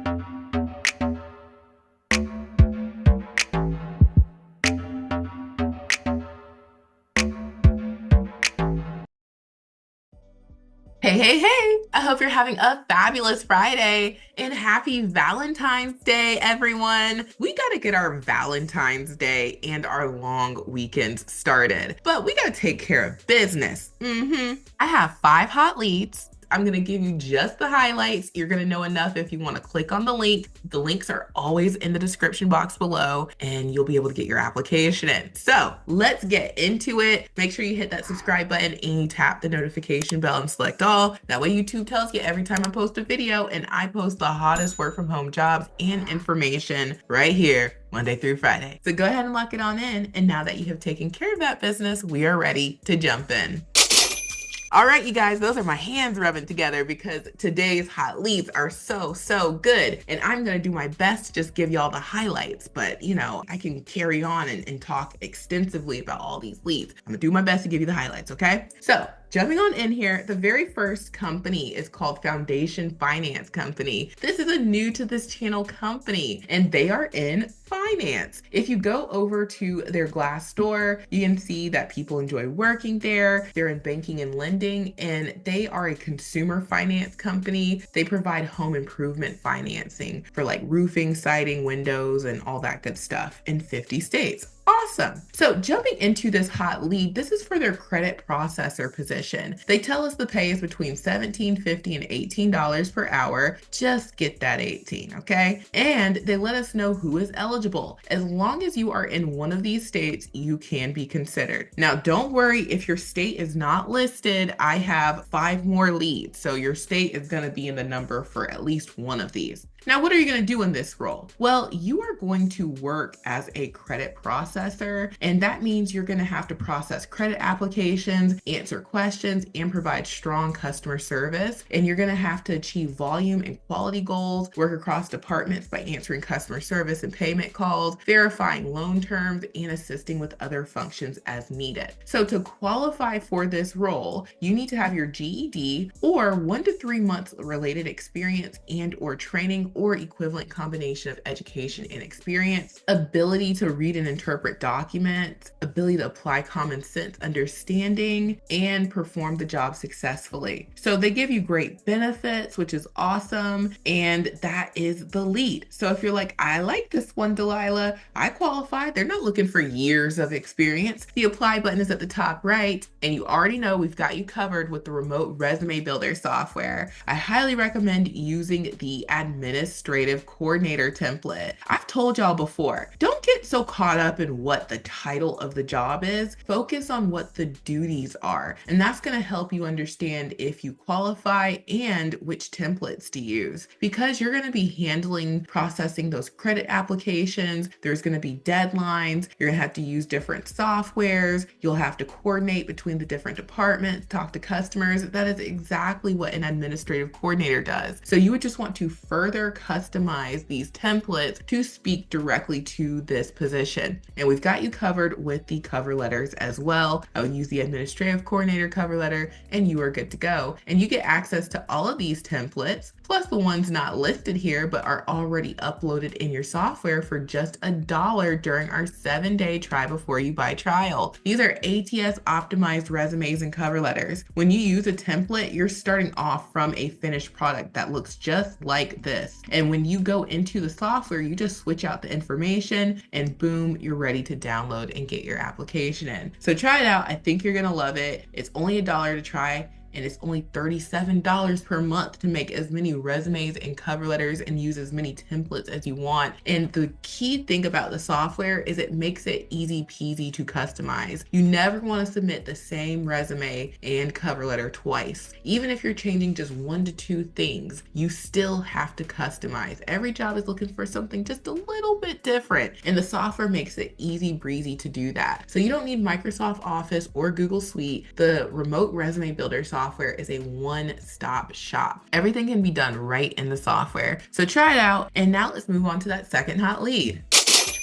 Hey, hey, hey! I hope you're having a fabulous Friday and happy Valentine's Day, everyone. We got to get our Valentine's Day and our long weekends started, but we got to take care of business. I have 5 hot leads. I'm going to give you just the highlights. You're going to know enough if you want to click on the link. The links are always in the description box below, and you'll be able to get your application in. So let's get into it. Make sure you hit that subscribe button and you tap the notification bell and select all. That way YouTube tells you every time I post a video, and I post the hottest work from home jobs and information right here Monday through Friday. So go ahead and lock it on in. And now that you have taken care of that business, we are ready to jump in. All right, you guys, those are my hands rubbing together because today's hot leads are so good. And I'm going to do my best to just give y'all the highlights, but I can carry on and talk extensively about all these leads. I'm going to do my best to give you the highlights, okay? So jumping on in here, the very first company is called Foundation Finance Company. This is a new to this channel company, and they are in finance. If you go over to their Glassdoor, you can see that people enjoy working there. They're in banking and lending, and they are a consumer finance company. They provide home improvement financing for like roofing, siding, windows, and all that good stuff in 50 states. Awesome. So jumping into this hot lead, this is for their credit processor position. They tell us the pay is between $17.50 and $18 per hour. Just get that 18, okay? And they let us know who is eligible. As long as you are in one of these states, you can be considered. Now, don't worry if your state is not listed. I have 5 more leads, so your state is going to be in the number for at least one of these. Now, what are you going to do in this role? Well, you are going to work as a credit processor, and that means you're going to have to process credit applications, answer questions, and provide strong customer service. And you're going to have to achieve volume and quality goals, work across departments by answering customer service and payment calls, verifying loan terms, and assisting with other functions as needed. So to qualify for this role, you need to have your GED or 1 to 3 months related experience and or training or equivalent combination of education and experience, ability to read and interpret documents, ability to apply common sense understanding, and perform the job successfully. So they give you great benefits, which is awesome, and that is the lead. So if you're like, I like this one, Delilah, I qualify, they're not looking for years of experience. The apply button is at the top right, and you already know we've got you covered with the remote resume builder software. I highly recommend using the administrative coordinator template. I've told y'all before, don't get so caught up in what the title of the job is. Focus on what the duties are, and that's going to help you understand if you qualify and which templates to use. Because you're going to be handling processing those credit applications, there's going to be deadlines, you're going to have to use different softwares, you'll have to coordinate between the different departments, talk to customers. That is exactly what an administrative coordinator does. So you would just want to further customize these templates to speak directly to this position. And we've got you covered with the cover letters as well. I would use the administrative coordinator cover letter and you are good to go. And you get access to all of these templates, plus the ones not listed here but are already uploaded in your software for just $1 during our 7-day try before you buy trial. These are ATS optimized resumes and cover letters. When you use a template, you're starting off from a finished product that looks just like this. And when you go into the software, you just switch out the information and boom, you're ready to download and get your application in. So try it out. I think you're gonna love it. It's only $1 to try, and it's only $37 per month to make as many resumes and cover letters and use as many templates as you want. And the key thing about the software is it makes it easy peasy to customize. You never want to submit the same resume and cover letter twice. Even if you're changing just 1 to 2 things, you still have to customize. Every job is looking for something just a little bit different, and the software makes it easy breezy to do that. So you don't need Microsoft Office or Google Suite. The remote resume builder software is a one-stop shop. Everything can be done right in the software. So try it out. And now let's move on to that second hot lead.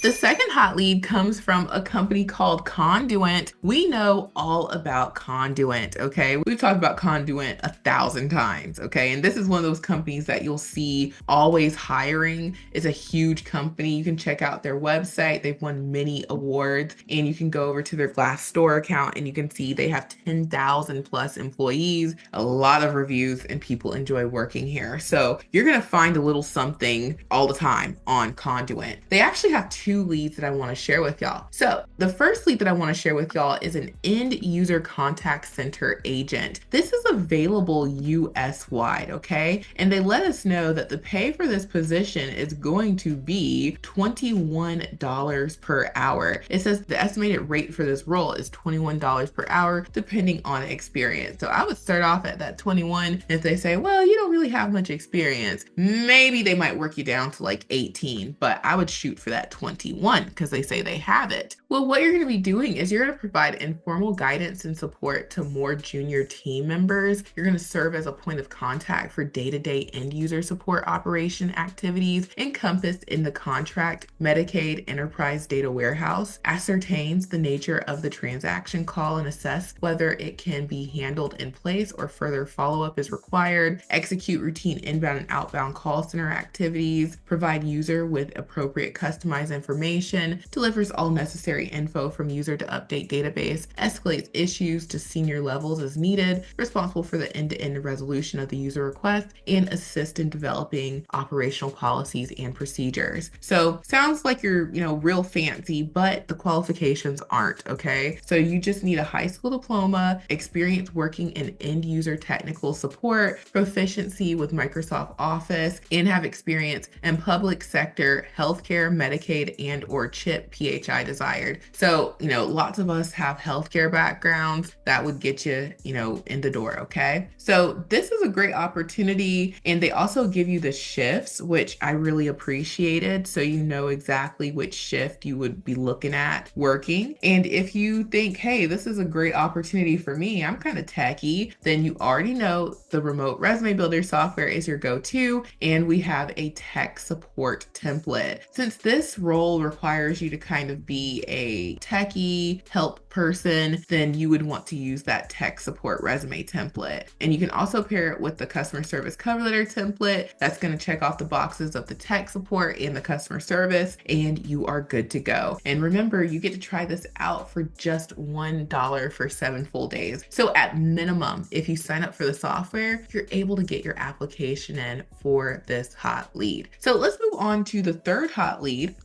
The second hot lead comes from a company called Conduent. We know all about Conduent, okay? We've talked about Conduent 1,000 times, okay? And this is one of those companies that you'll see always hiring. It's a huge company. You can check out their website. They've won many awards, and you can go over to their Glassdoor account and you can see they have 10,000 plus employees, a lot of reviews, and people enjoy working here. So you're gonna find a little something all the time on Conduent. They actually have two leads that I want to share with y'all. So the first lead that I want to share with y'all is an end user contact center agent. This is available US wide, okay? And they let us know that the pay for this position is going to be $21 per hour. It says the estimated rate for this role is $21 per hour, depending on experience. So I would start off at that 21. If they say, well, you don't really have much experience, maybe they might work you down to like 18, but I would shoot for that 21 because they say they have it. Well, what you're going to be doing is you're going to provide informal guidance and support to more junior team members. You're going to serve as a point of contact for day-to-day end user support operation activities encompassed in the contract Medicaid Enterprise Data Warehouse, ascertains the nature of the transaction call and assess whether it can be handled in place or further follow-up is required, execute routine inbound and outbound call center activities, provide user with appropriate customized information, delivers all necessary info from user to update database, escalates issues to senior levels as needed, responsible for the end-to-end resolution of the user request, and assist in developing operational policies and procedures. So sounds like you're, real fancy, but the qualifications aren't, okay? So you just need a high school diploma, experience working in end user technical support, proficiency with Microsoft Office, and have experience in public sector, healthcare, Medicaid, and or CHIP PHI desired. So, lots of us have healthcare backgrounds. That would get you, in the door, okay? So this is a great opportunity, and they also give you the shifts, which I really appreciated. So you know exactly which shift you would be looking at working. And if you think, hey, this is a great opportunity for me, I'm kind of techie, then you already know the remote resume builder software is your go-to, and we have a tech support template. Since this role requires you to kind of be a techie help person, then you would want to use that tech support resume template. And you can also pair it with the customer service cover letter template. That's going to check off the boxes of the tech support and the customer service, and you are good to go. And remember, you get to try this out for just $1 for 7 full days. So at minimum, if you sign up for the software, you're able to get your application in for this hot lead. So let's move on to the third hot lead.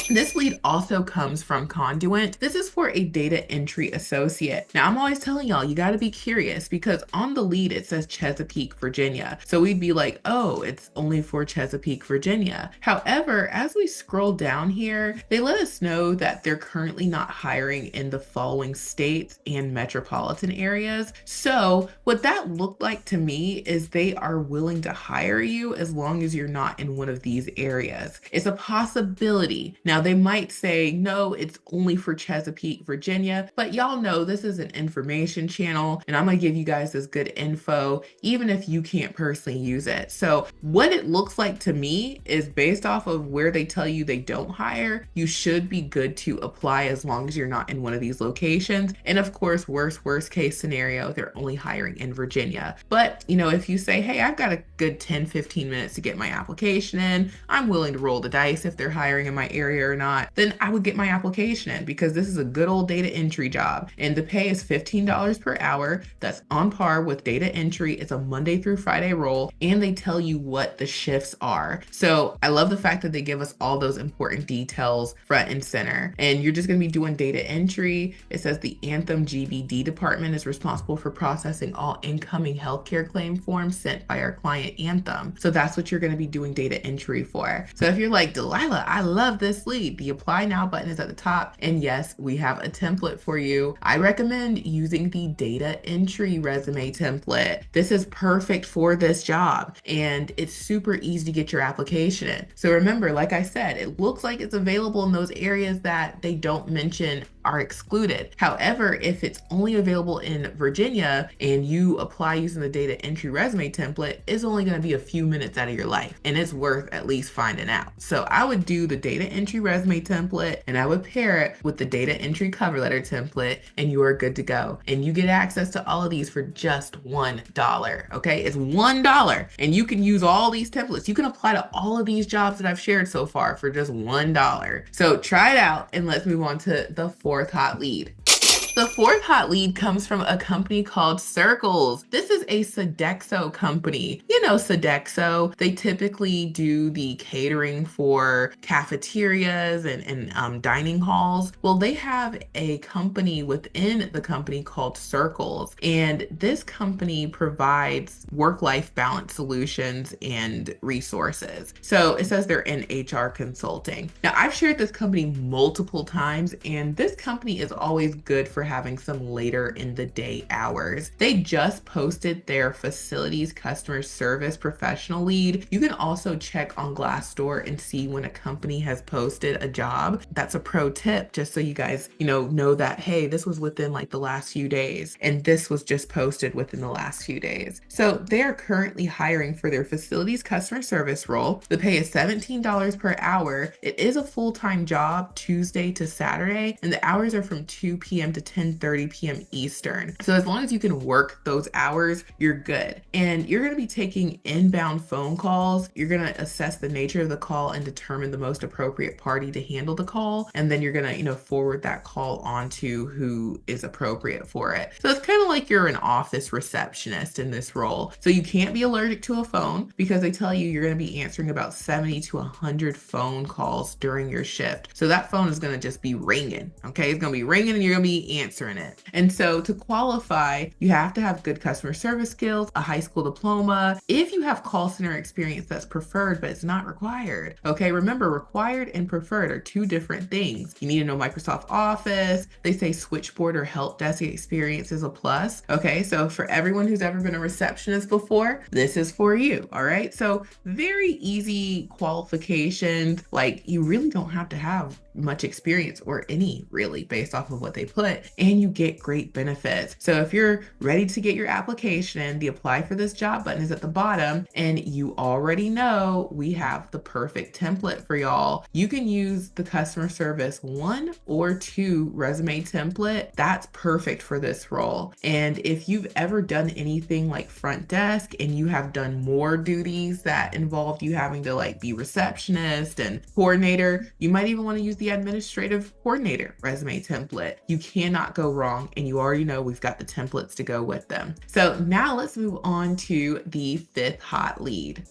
This lead also comes from Conduent. This is for a data entry associate. Now, I'm always telling y'all, you got to be curious because on the lead, it says Chesapeake, Virginia. So we'd be like, oh, it's only for Chesapeake, Virginia. However, as we scroll down here, they let us know that they're currently not hiring in the following states and metropolitan areas. So what that looked like to me is they are willing to hire you as long as you're not in one of these areas. It's a possibility. Now, they might say, no, it's only for Chesapeake, Virginia, but y'all know this is an information channel, and I'm gonna give you guys this good info, even if you can't personally use it. So what it looks like to me is based off of where they tell you they don't hire, you should be good to apply as long as you're not in one of these locations. And of course, worst case scenario, they're only hiring in Virginia. But, if you say, hey, I've got a good 10, 15 minutes to get my application in, I'm willing to roll the dice if they're hiring in my area or not, then I would get my application in because this is a good old data entry job. And the pay is $15 per hour. That's on par with data entry. It's a Monday through Friday role, and they tell you what the shifts are. So I love the fact that they give us all those important details front and center. And you're just going to be doing data entry. It says the Anthem GBD department is responsible for processing all incoming healthcare claim forms sent by our client Anthem. So that's what you're going to be doing data entry for. So if you're like, Delilah, I love this lead, the apply now button is at the top. And yes, we have a template for you. I recommend using the data entry resume template. This is perfect for this job, and it's super easy to get your application in. So remember, like I said, it looks like it's available in those areas that they don't mention are excluded. However, if it's only available in Virginia and you apply using the data entry resume template, it's only going to be a few minutes out of your life, and it's worth at least finding out. So I would do the data entry resume template and I would pair it with the data entry cover letter template, and you are good to go. And you get access to all of these for just $1. Okay, it's $1, and you can use all these templates. You can apply to all of these jobs that I've shared so far for just $1. So try it out, and let's move on to the fourth hot lead. The fourth hot lead comes from a company called Circles. This is a Sodexo company. You know Sodexo, they typically do the catering for cafeterias and dining halls. Well, they have a company within the company called Circles, and this company provides work-life balance solutions and resources. So it says they're in HR consulting. Now, I've shared this company multiple times, and this company is always good for having some later in the day hours. They just posted their facilities customer service professional lead. You can also check on Glassdoor and see when a company has posted a job. That's a pro tip, just so you guys, know that, hey, this was within like the last few days, and this was just posted within the last few days. So they are currently hiring for their facilities customer service role. The pay is $17 per hour. It is a full-time job, Tuesday to Saturday, and the hours are from 2 p.m. to 10:30 p.m. Eastern. So as long as you can work those hours, you're good. And you're going to be taking inbound phone calls. You're going to assess the nature of the call and determine the most appropriate party to handle the call. And then you're going to, forward that call on to who is appropriate for it. So it's kind of like you're an office receptionist in this role. So you can't be allergic to a phone, because they tell you you're going to be answering about 70 to 100 phone calls during your shift. So that phone is going to just be ringing. Okay. It's going to be ringing and you're going to be answering it. And so to qualify, you have to have good customer service skills, a high school diploma. If you have call center experience, that's preferred, but it's not required. Okay, remember, required and preferred are two different things. You need to know Microsoft Office. They say switchboard or help desk experience is a plus. Okay, so for everyone who's ever been a receptionist before, this is for you. All right, so very easy qualifications. Like, you really don't have to have much experience, or any really, based off of what they put, and you get great benefits. So if you're ready to get your application in, the apply for this job button is at the bottom, and you already know we have the perfect template for y'all. You can use the customer service 1 or 2 resume template. That's perfect for this role. And if you've ever done anything like front desk and you have done more duties that involved you having to like be receptionist and coordinator, you might even want to use the administrative coordinator resume template. You cannot go wrong, and you already know we've got the templates to go with them. So now let's move on to the fifth hot lead.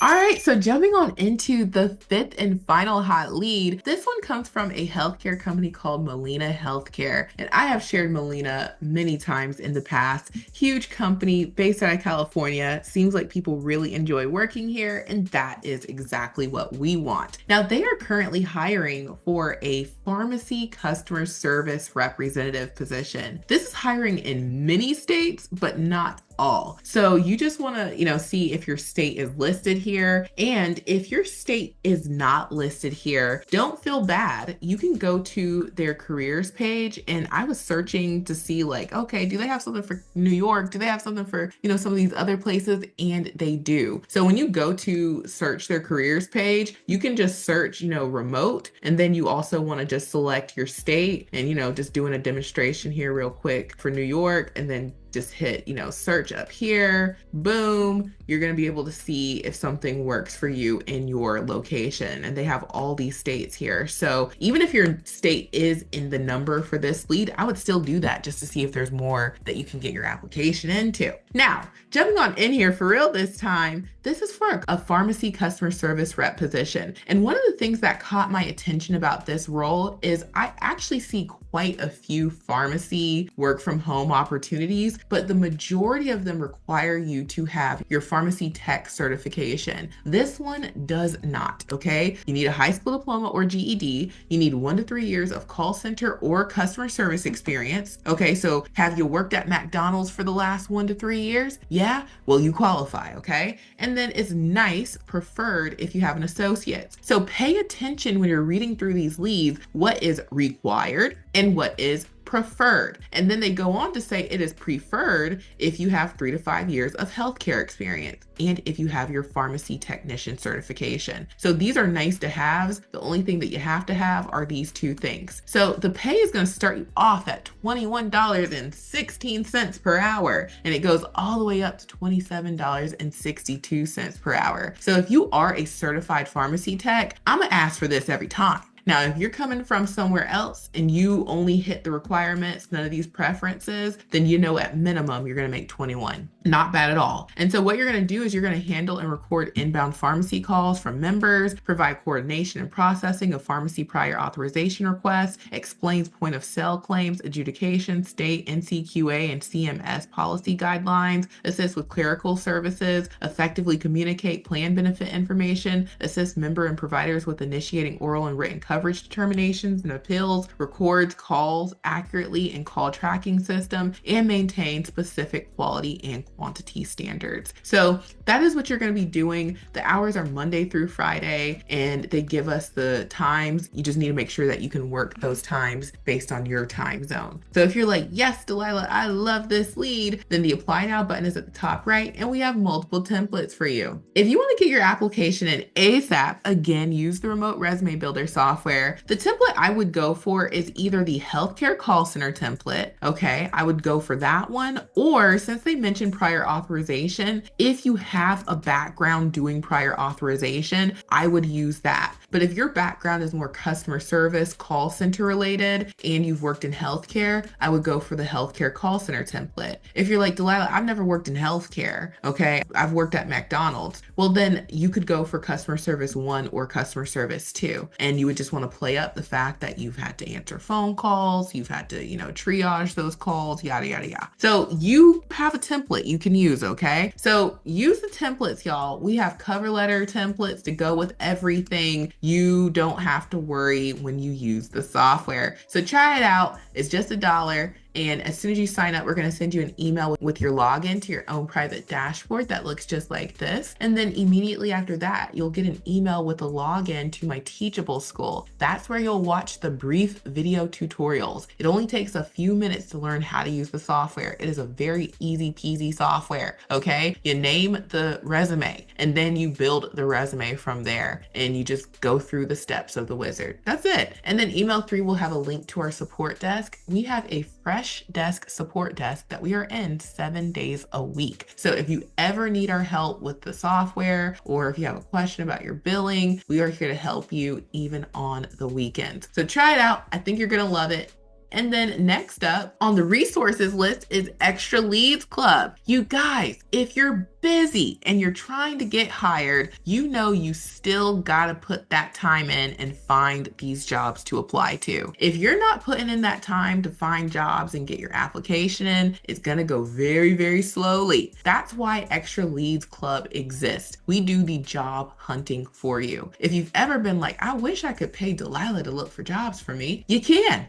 All right, so jumping on into the fifth and final hot lead, this one comes from a healthcare company called Molina Healthcare. And I have shared Molina many times in the past. Huge company based out of California. Seems like people really enjoy working here, and that is exactly what we want. Now, they are currently hiring for a pharmacy customer service representative position. This is hiring in many states, but not all. So you just want to, see if your state is listed here. And if your state is not listed here, don't feel bad. You can go to their careers page. And I was searching to see like, okay, do they have something for New York? Do they have something for, some of these other places? And they do. So when you go to search their careers page, you can just search, remote. And then you also want to just select your state and, just doing a demonstration here real quick for New York, and then just hit, search up here, boom, you're going to be able to see if something works for you in your location. And they have all these states here. So even if your state is in the number for this lead, I would still do that just to see if there's more that you can get your application into. Now, jumping on in here for real this time, this is for a pharmacy customer service rep position. And one of the things that caught my attention about this role is I actually see quite a few pharmacy work from home opportunities, but the majority of them require you to have your pharmacy tech certification. This one does not, okay? You need a high school diploma or GED. You need 1 to 3 years of call center or customer service experience. Okay, so have you worked at McDonald's for the last 1 to 3 years? Yeah, well, you qualify, okay? And And then it's nice, preferred if you have an associate. So pay attention when you're reading through these leads, what is required and what is preferred. And then they go on to say it is preferred if you have 3 to 5 years of healthcare experience and if you have your pharmacy technician certification. So these are nice to haves. The only thing that you have to have are these two things. So the pay is going to start you off at $21.16 per hour, and it goes all the way up to $27.62 per hour. So if you are a certified pharmacy tech, I'm going to ask for this every time. Now, if you're coming from somewhere else and you only hit the requirements, none of these preferences, then you know at minimum you're going to make 21. Not bad at all. And so what you're going to do is you're going to handle and record inbound pharmacy calls from members, provide coordination and processing of pharmacy prior authorization requests, explains point of sale claims, adjudication, state NCQA and CMS policy guidelines, assist with clerical services, effectively communicate plan benefit information, assist member and providers with initiating oral and written coverage determinations and appeals, records calls accurately in call tracking system, and maintain specific quality and quantity standards. So that is what you're going to be doing. The hours are Monday through Friday, and they give us the times. You just need to make sure that you can work those times based on your time zone. So if you're like, yes, Delilah, I love this lead, then the apply now button is at the top right, and we have multiple templates for you. If you want to get your application in ASAP, again, use the remote resume builder software. The template I would go for is either the healthcare call center template. Okay, I would go for that one. Or since they mentioned prior authorization, if you have a background doing prior authorization, I would use that. But if your background is more customer service, call center related, and you've worked in healthcare, I would go for the healthcare call center template. If you're like, Delilah, I've never worked in healthcare, okay, I've worked at McDonald's, well, then you could go for customer service 1 or customer service 2. And you would just want to play up the fact that you've had to answer phone calls, you've had to, triage those calls, yada, yada, yada. So you have a template you can use, okay? So use the templates, y'all. We have cover letter templates to go with everything. You don't have to worry when you use the software. So try it out. It's just $1. And as soon as you sign up, we're going to send you an email with your login to your own private dashboard that looks just like this. And then immediately after that, you'll get an email with a login to my Teachable School. That's where you'll watch the brief video tutorials. It only takes a few minutes to learn how to use the software. It is a very easy peasy software, okay? You name the resume and then you build the resume from there and you just go through the steps of the wizard. That's it. And then email 3 will have a link to our support desk. We have a fresh desk support desk that we are in 7 days a week. So if you ever need our help with the software, or if you have a question about your billing, we are here to help you even on the weekends. So try it out. I think you're going to love it. And then next up on the resources list is Extra Leads Club. You guys, if you're busy and you're trying to get hired, you still gotta put that time in and find these jobs to apply to. If you're not putting in that time to find jobs and get your application in, it's gonna go very, very slowly. That's why Extra Leads Club exists. We do the job hunting for you. If you've ever been like, I wish I could pay Delilah to look for jobs for me, you can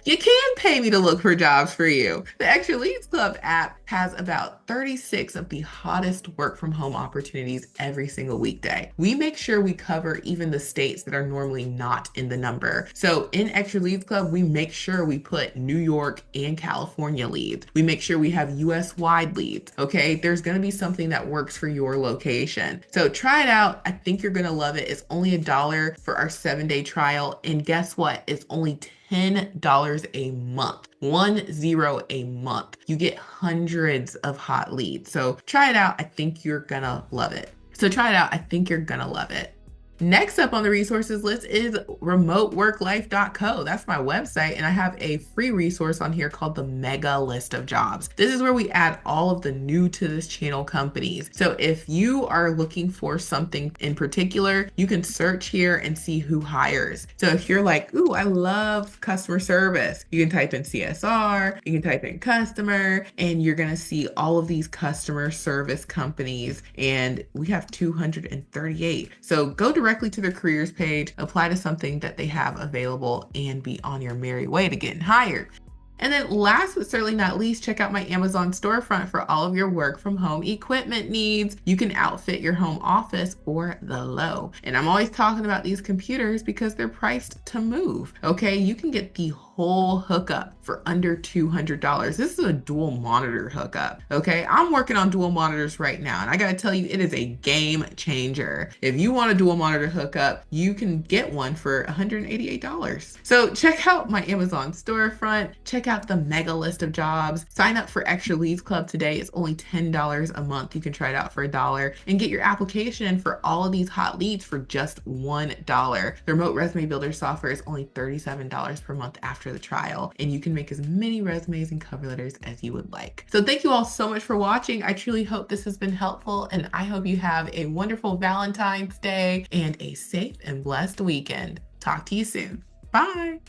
pay me to look for jobs for you. The Extra Leads Club app has about 36 of the hottest work from home opportunities every single weekday. We make sure we cover even the states that are normally not in the number. So in Extra Leads Club, we make sure we put New York and California leads. We make sure we have US wide leads. Okay, there's going to be something that works for your location. So try it out. I think you're going to love it. It's only $1 for our 7-day trial. And guess what? It's only $10 a month. 10 a month. You get hundreds of hot leads. So try it out. I think you're gonna love it. Next up on the resources list is remoteworklife.co. That's my website, and I have a free resource on here called the Mega List of Jobs. This is where we add all of the new to this channel companies. So if you are looking for something in particular, you can search here and see who hires. So if you're like, ooh, I love customer service, you can type in CSR, you can type in customer, and you're gonna see all of these customer service companies, and we have 238. So go directly to their careers page, apply to something that they have available, and be on your merry way to getting hired. And then last but certainly not least, check out my Amazon storefront for all of your work from home equipment needs. You can outfit your home office for the low. And I'm always talking about these computers because they're priced to move. Okay, you can get the whole hookup for under $200. This is a dual monitor hookup. Okay, I'm working on dual monitors right now, and I gotta tell you, it is a game changer. If you want a dual monitor hookup, you can get one for $188. So check out my Amazon storefront, check out the mega list of jobs, sign up for Extra Leads Club today. It's only $10 a month. You can try it out for $1 and get your application in for all of these hot leads for just $1. The remote resume builder software is only $37 per month after the trial, and you can make as many resumes and cover letters as you would like. So thank you all so much for watching. I truly hope this has been helpful, and I hope you have a wonderful Valentine's Day and a safe and blessed weekend. Talk to you soon. Bye.